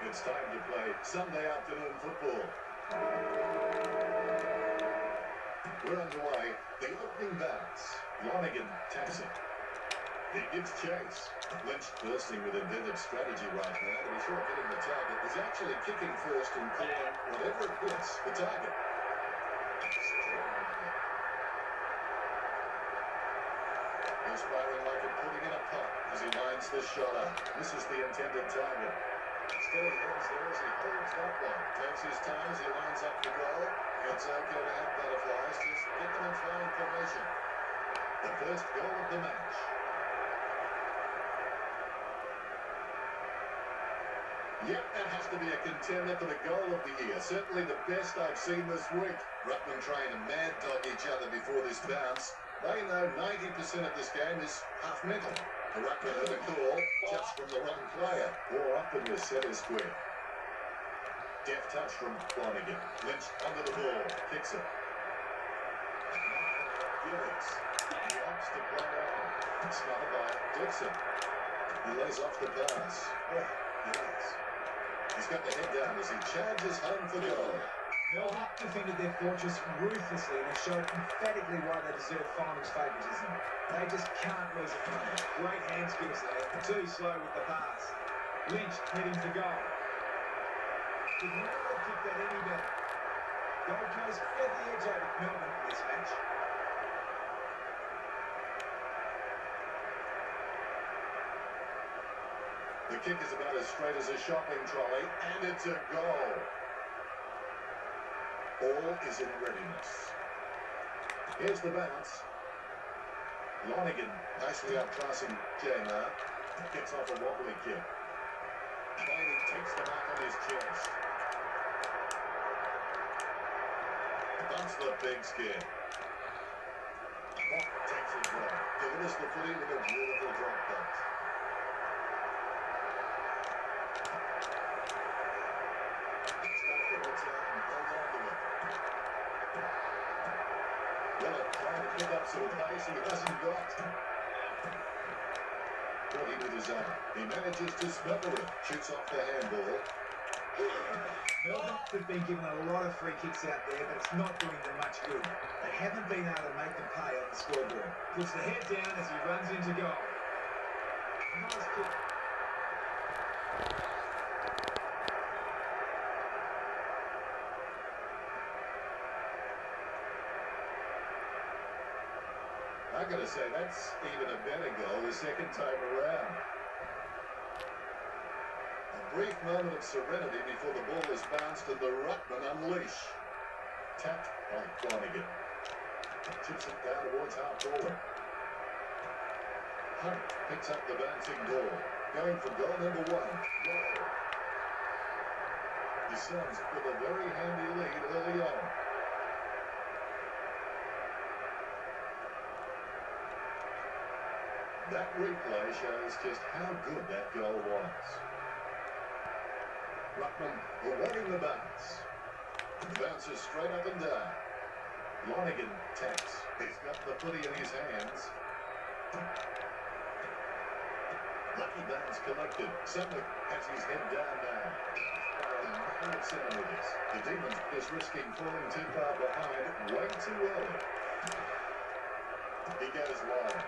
It's time to play Sunday afternoon football. We're underway. The opening bounce. Lonergan taps it. He gives chase. Lynch bursting with inventive strategy right now to be sure of hitting the target. He's actually kicking first and calling whatever it hits the target. Inspiring like it putting in a pot as he lines the shot up. Misses the intended target. Steady hands there as he holds that one. Takes his time as he lines up the goal. It's okay to have butterflies. Just get them in flying formation. The first goal of the match. Yep, that has to be a contender for the goal of the year. Certainly the best I've seen this week. Ruckman trying to mad dog each other before this bounce. They know 90% of this game is half mental. The Ruckman with a call, just from the wrong player, or up in the centre square. Deft touch from Flanagan. Lynch under the ball, kicks it. Felix. He opts to play on. Smothered by Dixon. He lays off the pass. Oh, yes. He's got the head down as he charges home for goal. Melbourne defended their fortress ruthlessly and have shown emphatically why they deserve finals favouritism. They just can't lose a moment. Great hand skills there, too slow with the pass. Lynch heading for goal. Could never have kicked that any better. Gold Coast had the edge over Melbourne in this match. The kick is about as straight as a shopping trolley, and it's a goal. All is in readiness. Here's the bounce. Lonergan nicely outclassing J-Mar. Gets off a wobbly kick. Bailey takes the mark on his chest. Bumps the big skin. Mock takes his way. Delivers the footy with a beautiful drop pass. Pick up some pace he hasn't got. Ready with his arm. He manages to smother it. Shoots off the handball. Melbourne have been given a lot of free kicks out there, but it's not doing them much good. They haven't been able to make them pay on the scoreboard. Puts the head down as he runs into goal. Nice kick. I'm going to say that's even a better goal the second time around. A brief moment of serenity before the ball is bounced and the Ruckman unleash. Tapped by Flanagan. Chips it down towards half forward. Hunt picks up the bouncing ball. Going for goal number 1. Goal. The Suns with a very handy lead early on. That replay shows just how good that goal was. Ruckman awaiting the bounce. The bounce is straight up and down. Lonergan taps. He's got the footy in his hands. Lucky bounce collected. Suddenly has his head down now. By a matter of centimetres. The Demons is risking falling too far behind way too early. He goes long.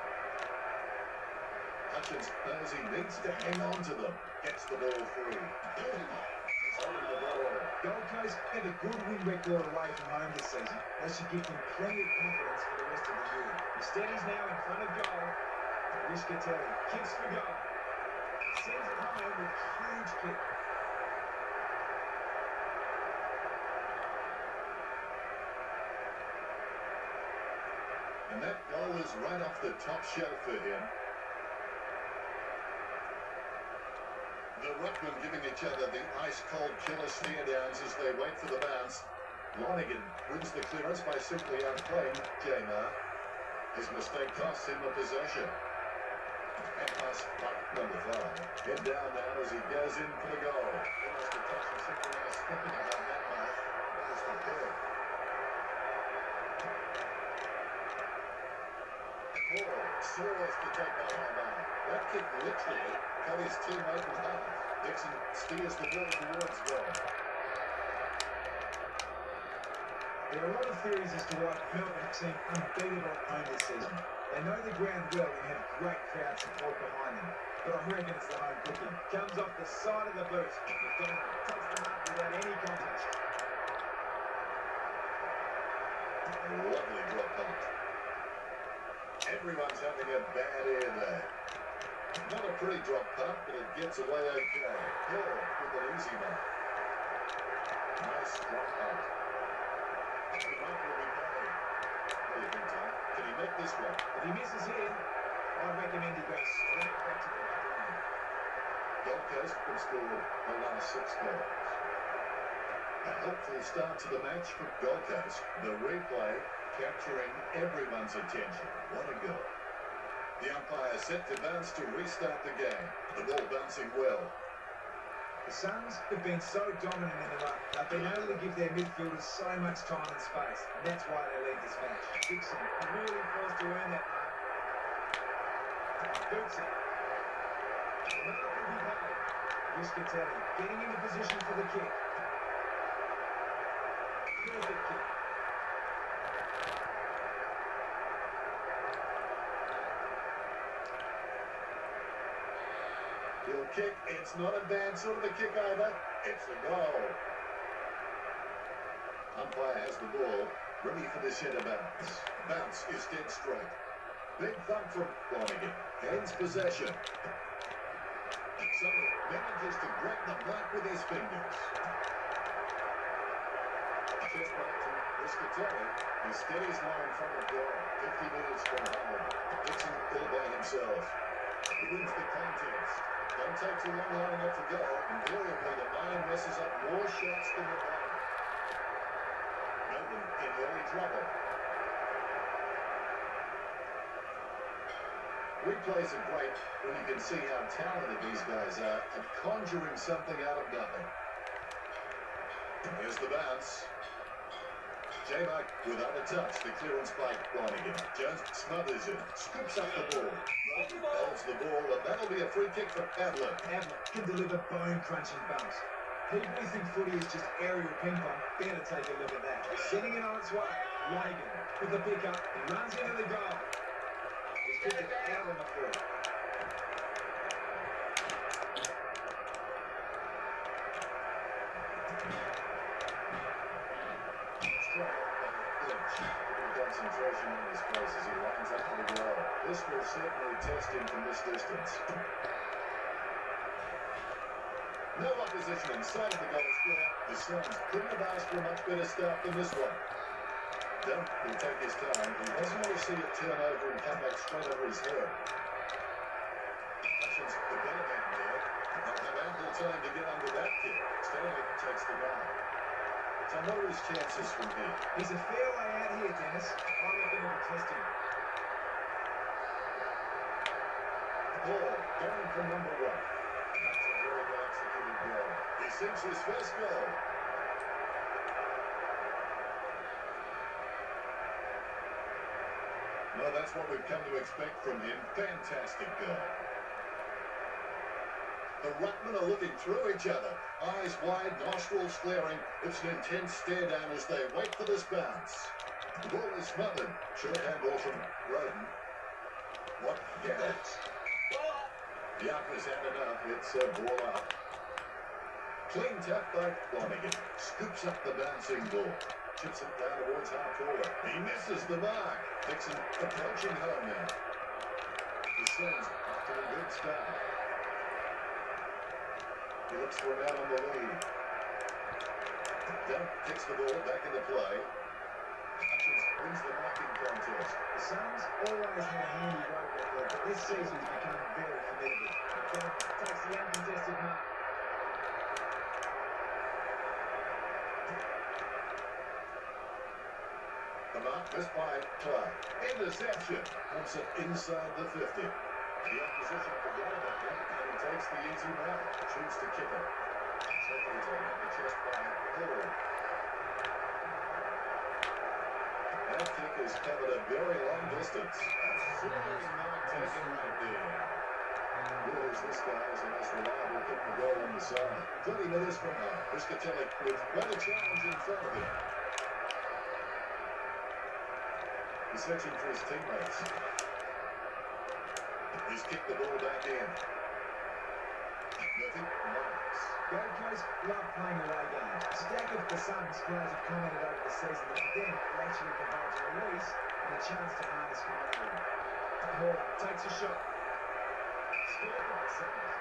Hutchins knows he needs to hang on to them. Gets the ball free. He's holding the ball. Gold Coast have a good win record away from home this season. That should give them plenty of confidence for the rest of the year. Instead, he's now in front of goal. Riscatelli kicks for goal. Sends it home with a huge kick. And that goal is right off the top shelf for him. The ruckmen giving each other the ice-cold killer stare downs as they wait for the bounce. Lonergan wins the clearance by simply outplaying Jamar. His mistake costs him a possession. And pass number 5. Head down now as he goes in for the goal. Almost a touch and simply now stepping above that mark. That was the third. Soars to take by Jamar. That kick literally cut his teammate in half. Dixon steers the ball towards goal. There are a lot of theories as to why Melbourne seem unbeatable at home this season. They know the ground well and have great crowd support behind them. But I reckon it's the home cooking. Comes off the side of the boot. McDonald takes the mark without any contest. Lovely drop punt. Everyone's having a bad air there. Not a pretty drop punt, but it gets away okay. Hill with an easy mark. Nice drop punt. The mark will be paid. What do you think, Tom? Can he make this one? If he misses here, I'd recommend he goes straight back to the back line. Gold Coast have scored the last 6 goals. A helpful start to the match for Gold Coast. The replay capturing everyone's attention. What a goal. The umpire set to bounce to restart the game. The ball bouncing well. The Suns have been so dominant in the ruck. They've been able to give their midfielders so much time and space. And that's why they lead this match. Dixon really forced to earn that mark. Boots it. The mark will be paid. Riscatelli getting into position for the kick. Perfect kick. He'll kick. It's not a bad sort of a kick either. It's a goal. Umpire has the ball, ready for the centre bounce. Bounce is dead straight. Big thump from Lonergan. Gains possession. Suddenly manages to grab the mark with his fingers. Chest back to Riscatelli. He steadies now in front of goal. 50 metres from home. Dixon all by himself. He wins the contest. Don't take too long lining up for goal. Invariably, the man messes up more shots than the ball. Melbourne in early trouble. Replays are great when you can see how talented these guys are at conjuring something out of nothing. Here's the bounce. J-Mark without a touch. The clearance by Lonergan. Jones smothers it. Scoops up the ball. Holds the ball, and that'll be a free kick for Adler. Adler can deliver bone-crunching bumps. People who think footy is just aerial ping-pong better take a look at that. Sending it on its way. Lonergan with the pick-up. He runs into the goal. He's kicked it out on the free. Concentration in his place as he lines up for the goal. This will certainly test him from this distance. No opposition inside of the goal square. The Suns couldn't have asked for a much better start than this one. Dunn will take his time. He doesn't want to see it turn over and come back straight over his head. Hutchins, the better man there. They'll have ample time to get under that kick. Stanley takes the mark. So what are his chances from here? He's a fair way out here, Dennis. I reckon it'll test him. Ball going from number 1. That's a very well executed goal. He sinks his first goal. Well, that's what we've come to expect from him. Fantastic goal. The ruckmen are looking through each other. Eyes wide, nostrils flaring. It's an intense stare down as they wait for this bounce. The ball is smothered. Short handball from Roden. What gaps? The up is had enough. It's a ball up. Clean tap by Lonergan. Scoops up the bouncing ball. Chips it down towards half forward. He misses the mark. Dixon approaching home now. The Suns after a good start. He looks for an out on the lead. Dunk kicks the ball back into play. Hutchins wins the marking contest. The Suns always had a handy road record, but this season has become very formidable. Dunk takes the uncontested mark. The mark missed by Clark. Interception. Puts it inside the 50. The opposition forgot about him, and he takes the easy mark. Shoots to kick it. Safely taken up the chest by Hall. That kick has covered a very long distance. Surely not taken right there. Realize this guy is the most reliable kick to go on the side. 30 minutes from now, Piscatelli with quite a challenge in front of him. He's searching for his teammates. He's kicked the ball back in. Nothing. Marks. Gold Coast love playing away games. Stack of the Suns players have commented over the season that for them it actually provides a release and a chance to harness momentum. Hall takes a shot. Scored by the Suns.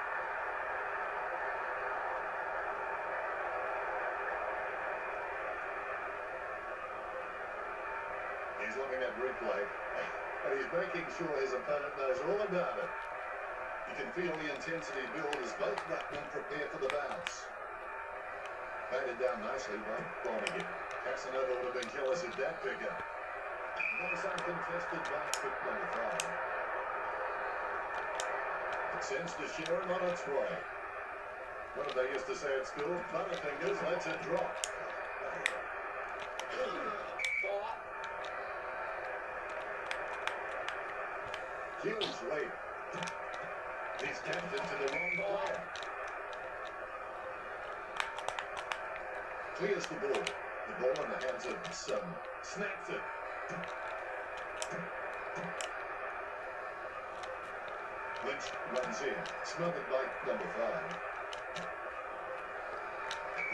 He's looking at replay, and he's making sure his opponent knows all about it. You can feel the intensity build as both ruckmen prepare for the bounce. Batted down nicely by Flanagan. Casanova would have been jealous of that pickup. Nice uncontested mark for 25. It sends to Sharon on its way. What did they used to say at school? Butterfingers lets it drop. Huge lead. He's tapped it to the wrong player. Clears the ball. The ball in the hands of Sutton. Snaps it. Lynch runs in. Smothered by number 5.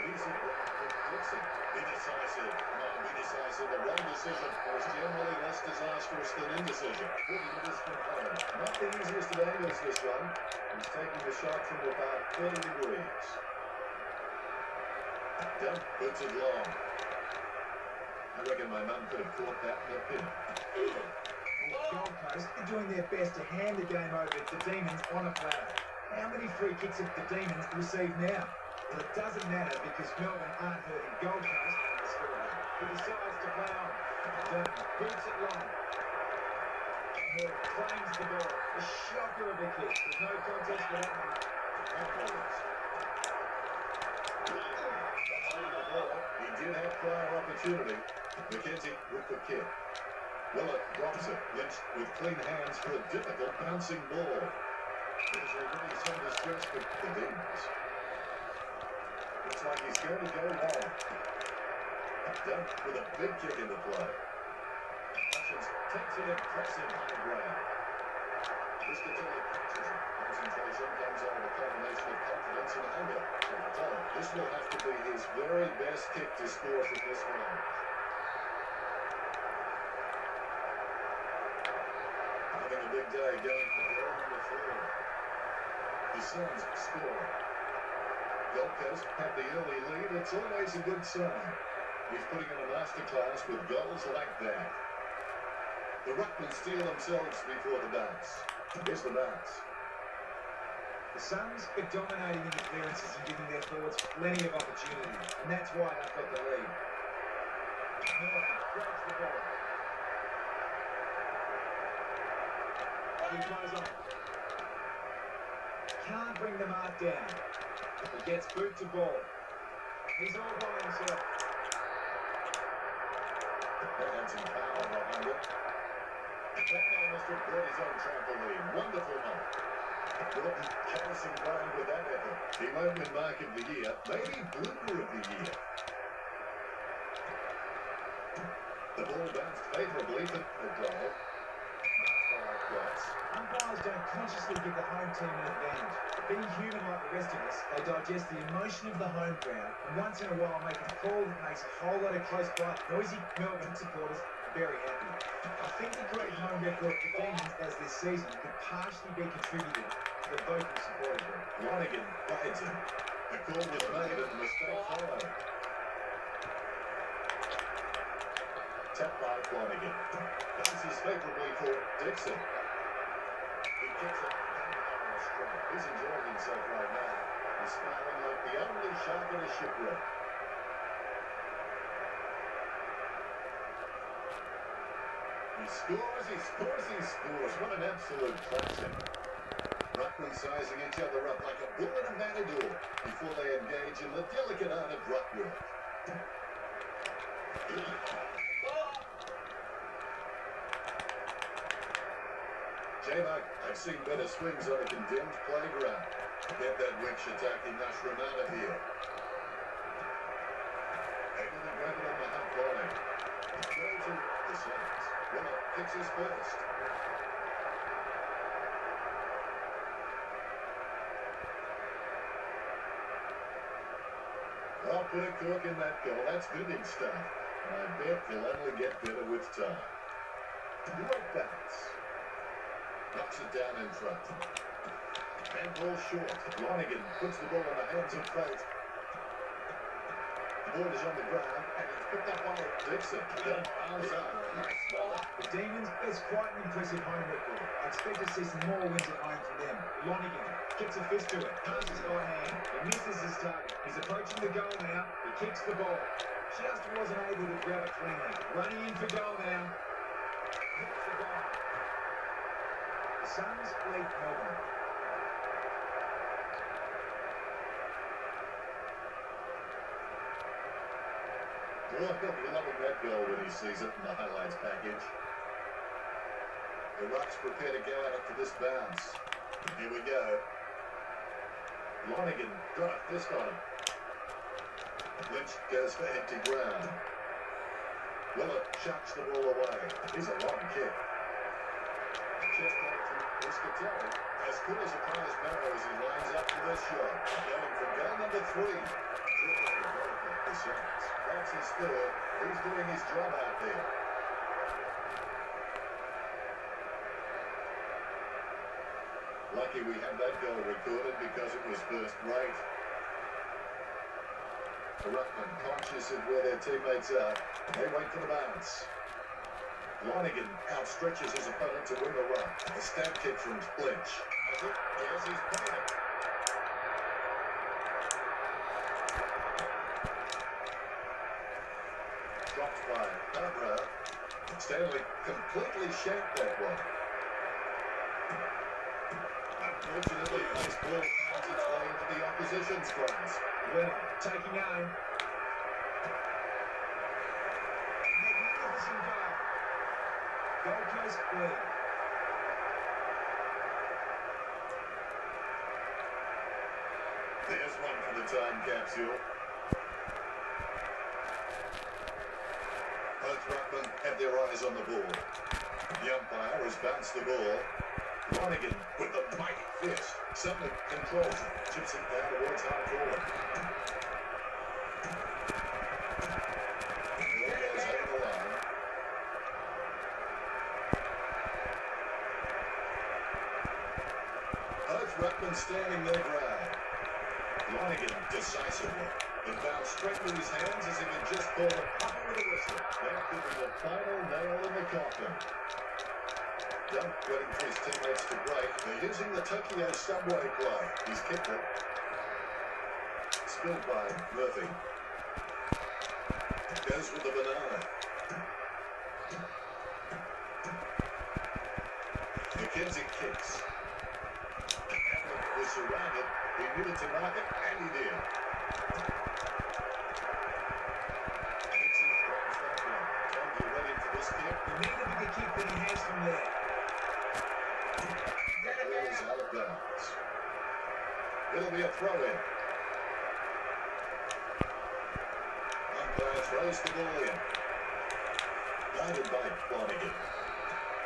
Easy block for Dixon. Be decisive. No, be decisive. The wrong decision was generally less disastrous than indecision. 40 minutes from home. Not the easiest of angles, this one. He's taking the shot from about 30 degrees. Dunk puts it long. I reckon my mum could have caught that in the pin. Gold Coast are doing their best to hand the game over to the Demons on a platter. How many free kicks have the Demons received now? Well, it doesn't matter because Melbourne aren't hurting Gold Coast on the scoreboard. He decides to play on. Dunk boots it long. Hall claims the ball. A shocker of a kick. There's no contest for that one. He did have prior opportunity. McKenzie with the kick. Willett drops it. Lynch with clean hands for a difficult bouncing ball. There's already some distress for the Demons. Looks like he's going to go long. Dunk with a big kick into play. Hutchins takes it impressive high ground. Piscatelli catches it. Concentration comes out of a combination of confidence and anger. This will have to be his very best kick to score from this round. Having a big day going for goal number 4. The Suns score. Gold Coast have the early lead. It's always a good sign. He's putting in a masterclass with goals like that. The ruckmen steal themselves before the bounce. Here's the bounce. The Suns are dominating in the clearances and giving their forwards plenty of opportunity, and that's why they've got the lead. Murphy grabs the ball. He plays on. Can't bring the mark down. He gets boot to ball. He's all by himself. That had some power behind it. That man must have brought his own trampoline. Wonderful mark. Gordon chasing ground with that effort. He won't win Mark of the Year, maybe Blooper of the Year. The ball bounced favourably for the goal. Umpires don't consciously give the home team an advantage. Being human like the rest of us, they digest the emotion of the home crowd and once in a while make a call that makes a whole lot of close-by, noisy Melbourne supporters very happy. I think the great home record for Demons as this season could partially be contributed to the vocal supporter group. Flanagan guides him. The call was made and the mistake followed. Tap by Flanagan. Passes favourably for Dixon. He kicks it straight. He's enjoying himself right now. He's smiling like the only shark in a shipwreck. He scores, he scores, he scores. What an absolute classic. Ruckman sizing each other up like a bull and a matador before they engage in the delicate art of ruck work. J-Mac, I've seen better swings on a condemned playground. Get that winch attacking mushroom out of here. Able to grab it on the half volley. Go to the sides. Winner kicks his first. I'll put a cork in that goal. That's bidding stuff. And I bet he'll only get better with time. Great bounce. Knocks it down in front. And ball short. Flanagan puts the ball in the hands of fate. The ball is on the ground and it's picked up by Dixon. Arms up. The Demons, it's quite an impressive home record. I expect to see some more wins at home from them. Flanagan kicks a fist to it, passes by hand, he misses his target. He's approaching the goal now, he kicks the ball. Just wasn't able to grab it cleanly. Running in for goal now. Hits the goal. The Suns lead Melbourne. Well, he'll be loving that goal when he sees it in the highlights package. The Rucks prepare to go at it for this bounce. Here we go. Flanagan got a fist on him. Lynch goes for empty ground. Willett chucks the ball away. He's a long kick. Chest out to Muscatelli. As cool as a prize marrow as he lines up for this shot. Going for goal number 3. The Suns. That's his third. He's doing his job out there. Lucky we had that goal recorded because it was first rate. Ruckman conscious of where their teammates are. They wait for the bounce. Flanagan outstretches his opponent to win the run. A stab kick from Lynch. Yes, he's played it. Dropped by Barbara. Stanley completely shanked that one. Unfortunately, this ball finds its way into the opposition's cross. Winner taking aim. Magnificent goal. Gold Coast lead. There's one for the time capsule. Both ruckmen have their eyes on the ball. The umpire has bounced the ball. Flanagan with the mighty fist. Suddenly controls it. Chips it down towards half forward. Ball goes over the line. Both ruckmen standing their ground. Flanagan decisively. It bounced straight to his hands as if it just pulled a puck with a whistle. That could be the final nail in the coffin. Dunk waiting for his teammates to break. They're using the Tokyo subway play. He's kicked it. Spilled by Murphy. Goes with the banana. McKenzie kicks. Hamlet was surrounded. He needed to mark it, and he did. Dixon throws that one. Time to get ready for this kick. He need a bigger kick than he has from there. The ball is out of bounds. It'll be a throw-in. Umpire throws the ball in. Guided by Flanagan.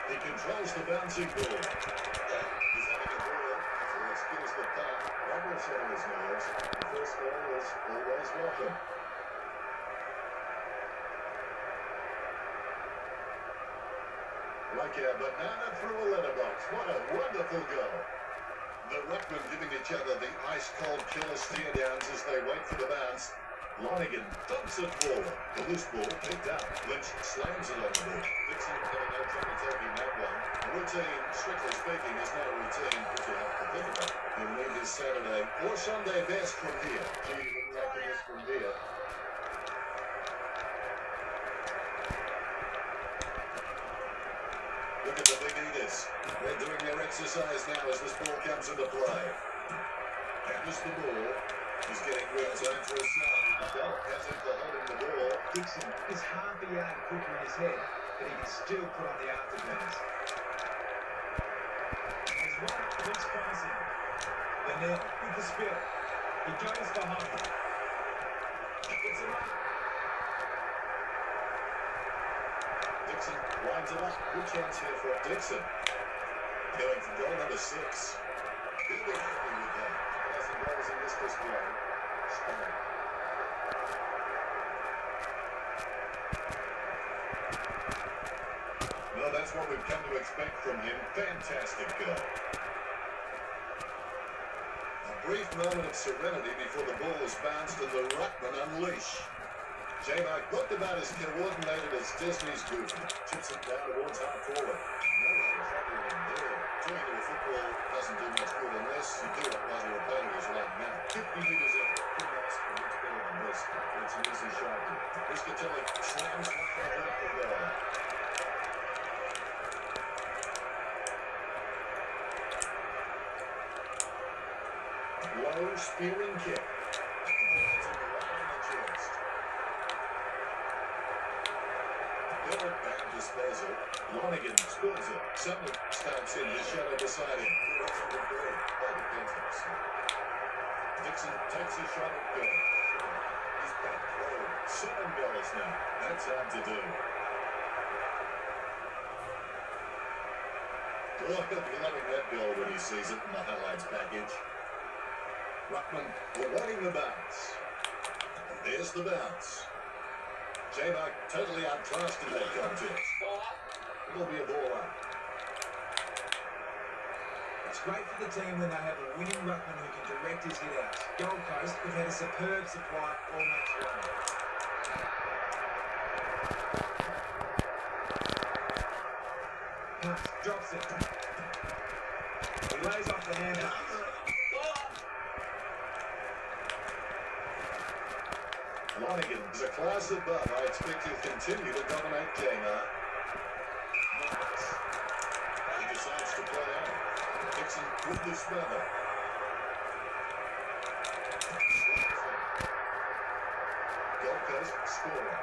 He controls the bouncing ball. He's having a ball after he excused the punt. That will settle his nerves. The first goal is always welcome. Like a banana through a letterbox. What a wonderful goal. The ruckmen giving each other the ice-cold killer stare-downs as they wait for the bounce. Lonigan dumps it forward. The loose ball picked up. Lynch slams it on the ball. Dixon having no trouble taking that one. A routine, strictly speaking, is not a routine if you have to think about it. He'll need his Saturday or Sunday best from here. Gee, he wouldn't like this from here. Look at the big eaters. They're doing their exercise now as this ball comes into play. Catches the ball. He's getting real time for a shot. Doc has him for holding the ball. Dixon is half a yard quicker in his head, but he can still put on the afterburners. As one looks promising. Linnell with the spill. He goes for home. Gets him up. Dixon winds it up. Good chance here for Dixon. Going for goal number 6. He'll be happy with that. $1,000 in this display. Stunning. Well, that's what we've come to expect from him. Fantastic goal. A brief moment of serenity before the ball is bounced and the ruckman unleash. J-Mac looked about as coordinated as Disney's Goofy. Chips it down towards half forward. No one trouble in there. Turning to a football doesn't do much good unless you do it while your opponent is like that. 50 metres in. Pretty nice, but much better than this. It's an easy shot. Riscatelli slams one off the goal. Low spearing kick. Bad disposal. Lonigan spills it. Sutton starts in his shadow beside him. Dixon takes a shot at goal. He's back forward. 7 goals now. That's hard to do. Oh, he'll be loving that goal when he sees it in the highlights package. Ruckman awaiting the bounce. And there's the bounce. J-Mac totally outclassed in that contest. It'll be a ball up. It's great for the team when they have a winning ruckman who can direct his hit-outs. Gold Coast have had a superb supply all match long. Hunt drops it. He lays off the handle. Lonigan is a class above. I expect he'll continue to dominate J-Mac. He decides to play out. Dixon with the smother. Gold Coast scoring.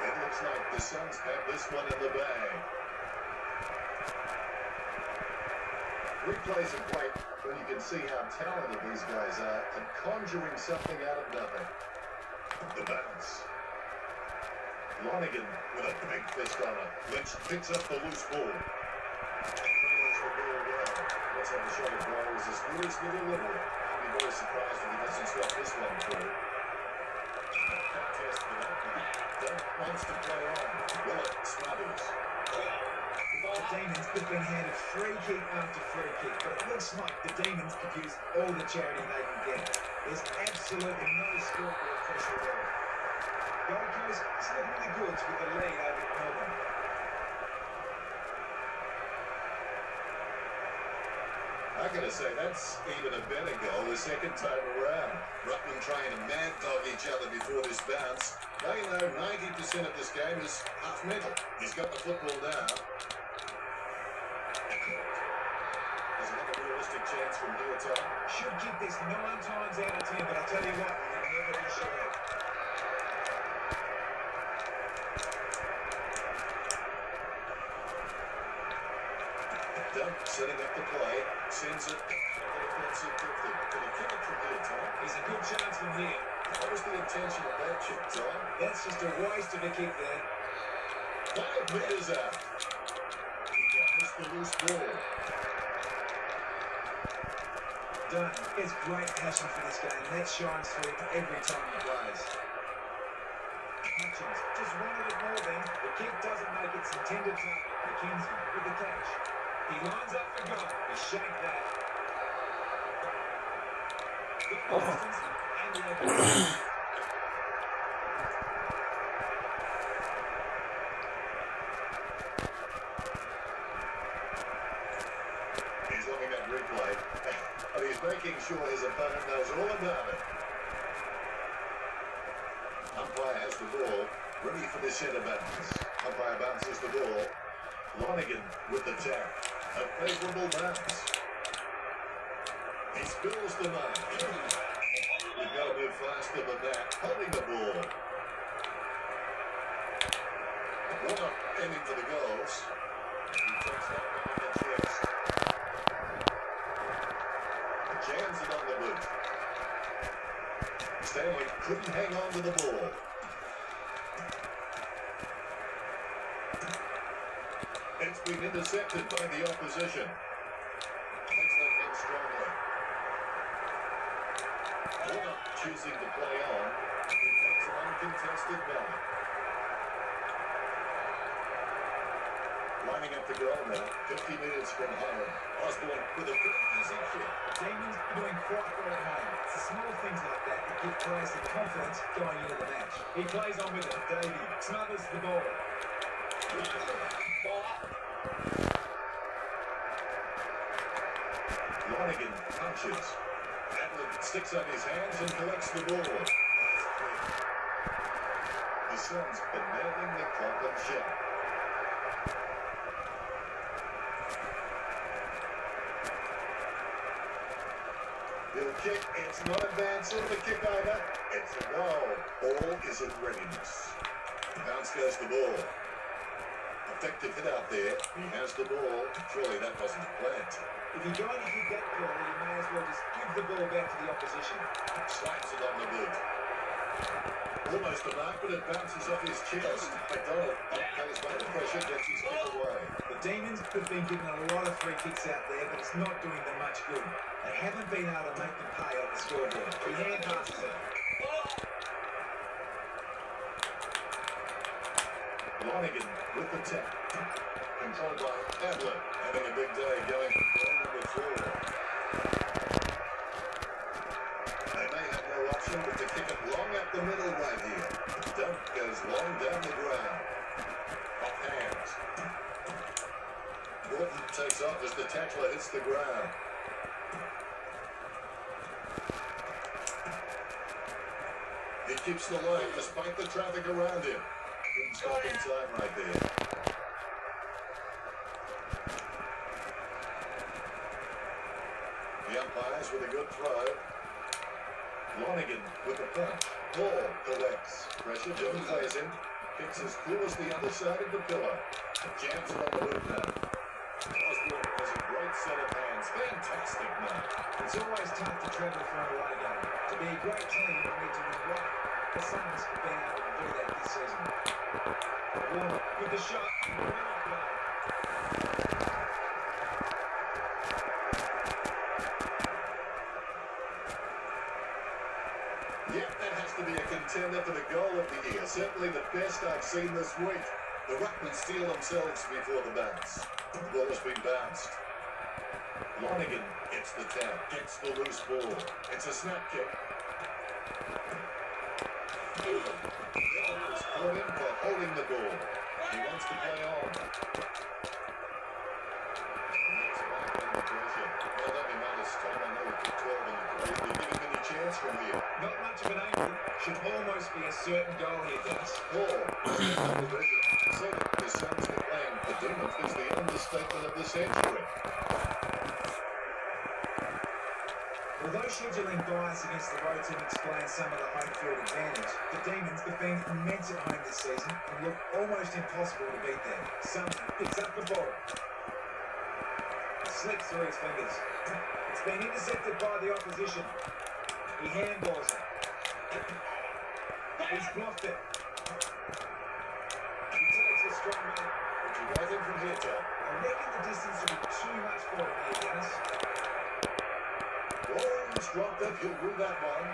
It looks like the Suns have this one in the bag. Replays are great when you can see how talented these guys are and conjuring something out of nothing. The bounce. Lonigan with a big fist on it. Lynch picks up the loose ball. Clears the ball well. Let's have a shot of goals as good as the delivery. I'll be very surprised if he doesn't stop this one through. Contest for that one. Dunn wants to play on. Willett smothers. The Demons have been handed free kick after free kick, but it looks like the Demons could use all the charity they can get. There's absolutely no scoreboard pressure there. Gold Coast slipping the goods with the lead over Melbourne. I'm going to say that's even a better goal the second time around. Ruckman trying to mad dog each other before this bounce. They know 90% of this game is half mental. He's got the football down. Does he have a realistic chance from here, Tom? Should kick this 9 times out of 10, but I tell you what, you can never be sure. Dunn setting up the play, sends it. Defensive 50. Can he kick it from here, Tom? He's a good chance from here. What was the intention of that kick, Tom? That's just a waste of a kick there. 5 metres out. He gathers the loose ball. Dunn has great passion for this game, and that shines through every time he plays. Hutchins just wanted it more then. The kick doesn't make its intended target. McKenzie with the catch. He lines up for goal. He shanked that. Get the distance and the open. He's looking at replay, and he's making sure his opponent knows all about it. Umpire has the ball, ready for the centre bounce. Umpire bounces the ball. Lonigan with the tap. A favourable bounce. He spills the mark. You've got to move faster than that. Holding the ball. Warner aiming for the goals. He takes that one on the chest. Jams it on the boot. Stanley couldn't hang on to the ball. It's been intercepted by the opposition. Makes that one strongly. Warner choosing to play on. He takes an uncontested mark. Lining up the goal now, 50 metres from home. Osborne with a pretty easy kick. Demons are doing quite well at home. It's the small things like that that give players the confidence going into the match. He plays on with it. Davey smothers the ball. Lonigan punches. Adler sticks on his hands and collects the ball. The Suns are nailing the Conklin shot. He'll kick. It's not advancing. The kick over. It's a goal. Ball is in readiness. Bounce goes the ball. Effective hit out there. He has the ball. Surely that wasn't a plant. If you're going to kick that goal, you may as well just give the ball back to the opposition. Slaps it on the boot. Almost a mark, but it bounces off his chest. McDonald pays by the pressure, gets his kick away. The Demons have been given a lot of free kicks out there, but it's not doing them much good. They haven't been able to make them pay on the scoreboard. He hand passes it. Lonigan with the tap. Controlled by Adler. Having a big day going for goal number 4. They may have no option but to kick it long up the middle right here. Dunk goes long down the ground. Off hands. Gordon takes off as the tackler hits the ground. He keeps the line despite the traffic around him. Couldn't stop in time right there. The umpires with a good throw. Lonigan with the punch. Ball collects. Pressure plays him. Kicks as cool as the other side of the pillow. Jams it on the boot now. Osborne has a great set of hands. Fantastic man. It's always tough to travel for an away game. To be a great team, you need to win right. The Suns have been able to do that this season. Warner with the shot. Well played. Yep, that has to be a contender for the goal of the year. Certainly the best I've seen this week. The Ruckmen steal themselves before the bounce. The ball has been bounced. Lonigan gets the tap, gets the loose ball. It's a snap kick. It's caught him for holding the ball. He wants to play on. Next back under pressure. Well, that'll be minus time. I know we took 12 in the career. Do you give him any chance from here? Not much of an angle. Should almost be a certain goal here, Dennis. Ball. Under pressure. So that the Suns are playing the Demons is the understatement of the century. Although scheduling bias against the road team explains some of the home field advantage, the Demons have been immense at home this season and look almost impossible to beat them. Sumner picks up the ball. Slips through his fingers. It's been intercepted by the opposition. He handballs it. He's blocked it. He takes a strong man. Would you rate him from here, Tom? I reckon the distance will be too much for him here, Dennis. He's dropped it. He'll rule that one.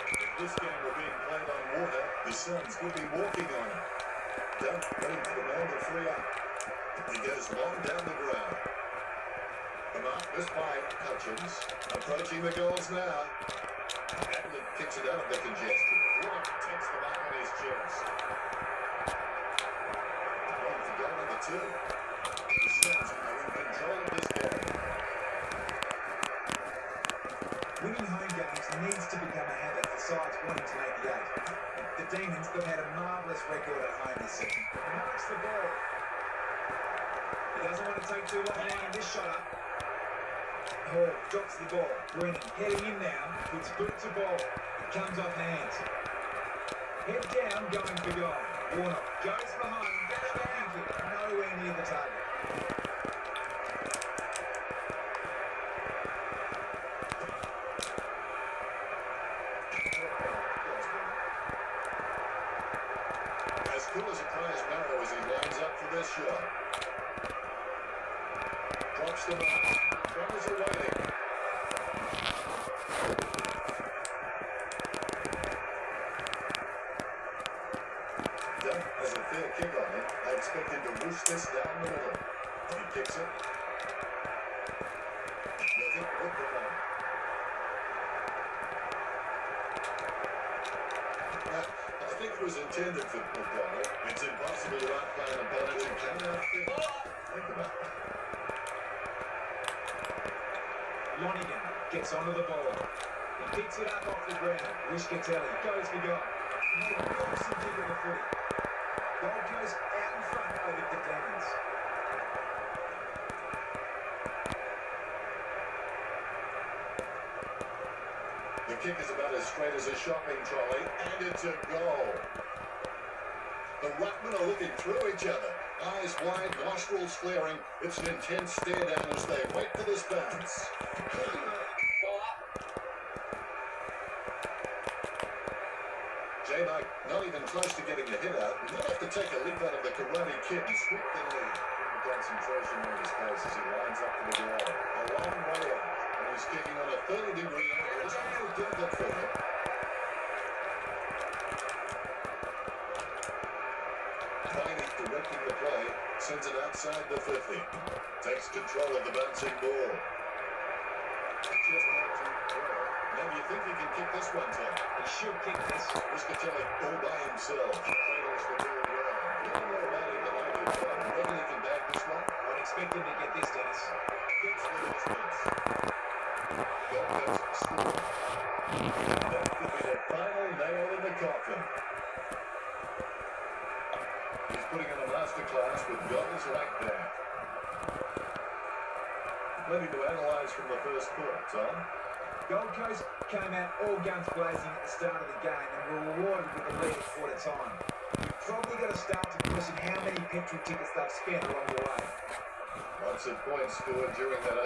If this game were being played on water, the Suns would be walking on it. Dunk waiting for the man to free up. He goes long down the ground. The mark. This by Hutchins. Approaching the goals now. Adler kicks it out of the congestion. Wood takes the mark on his chest. Going for goal number 2. The Suns are in control of this game. Winning home games needs to become a habit for sides wanting to make the 8. The Demons have had a marvellous record at home this season. Marks the ball. He doesn't want to take too long lining this shot up. Hall drops the ball. Brennan heading in now. Puts boot to ball. It comes off hands. Head down, going for goal. Warner goes for home. Bang kick. Nowhere near the target. As cool as a prize marrow as he lines up for this shot. Drops the mark. Runners are waiting. Duck has a fair kick on him. I expect him to roost this down the middle. He kicks it. Nothing with the ball. I think it was intended for football. It's impossible to outplay an opponent who cannot think about that. Lonigan gets onto the ball. He picks it up off the ground. Wishkatelli goes for goal. Made a awesome kick of the footy. Goal goes out in front over the Demons. The kick is about as straight as a shopping trolley, and it's a goal. The ruckmen are looking through each other. Eyes wide, nostrils flaring. It's an intense stare down as they wait for this bounce. J-Mike not even close to getting a hit out. He might have to take a leap out of the karate kid and sweep the knee. Concentration on his face as he lines up for the goal. A long way out. And he's kicking on a 30-degree angle. It's a little difficult for him. Tiny directing the play. Sends it outside the 50. Takes control of the bouncing ball. Just out to Now you think he can kick this one, Tom? He should kick this. Wishkatelli all by himself. Cradles the ball well. A little more about him than I do. You reckon he can bag this one? I'd expect him to get this, Dennis. Gets the distance. Goal goes score. That could be the final nail in the coffin. He's putting in a masterclass with goals like that. Plenty to analyse from the first quarter, Tom. Gold Coast came out all guns blazing at the start of the game and were rewarded with the lead at quarter time. We've probably got to start to question how many petrol tickets they've spent along the way. Lots of points scored during that